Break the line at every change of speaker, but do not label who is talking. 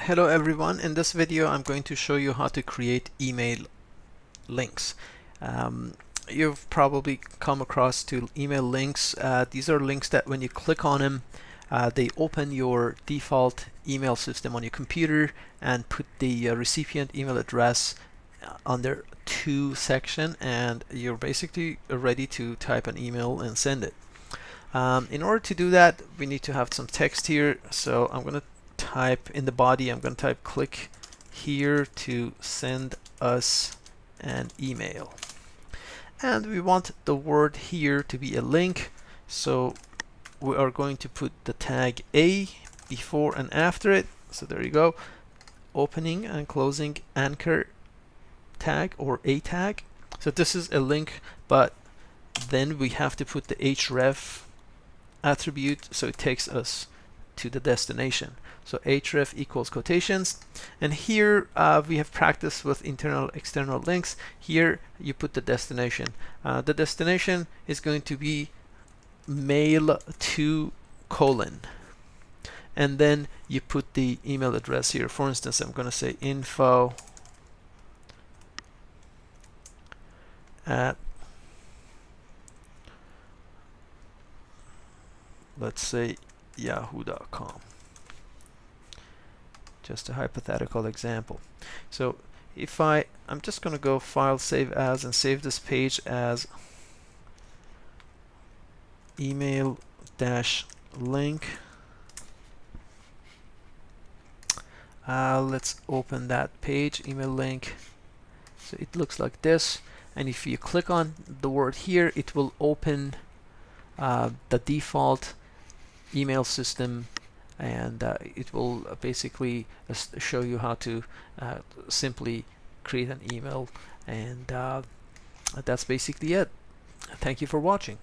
Hello everyone, in this video I'm going to show you how to create email links. You've probably come across to email links. These are links that when you click on them, they open your default email system on your computer and put the recipient email address under to section, and you're basically ready to type an email and send it. In order to do that, we need to have some text here, so I'm going to type in the body, I'm going to type click here to send us an email. And we want the word here to be a link, so we are going to put the tag A before and after it. So there you go, opening and closing anchor tag or A tag. So this is a link, but then we have to put the href attribute so it takes us to the destination. So href equals quotations, and here we have practiced with internal external links. Here you put the destination. The destination is going to be mail to colon, and then you put the email address here. For instance, I'm going to say info at, let's say, yahoo.com. Just a hypothetical example. So if I'm just going to go file, save as, and save this page as email dash link. Let's open that page, email link. So it looks like this, and if you click on the word here, it will open the default email system, and it will basically show you how to simply create an email, and that's basically it. Thank you for watching.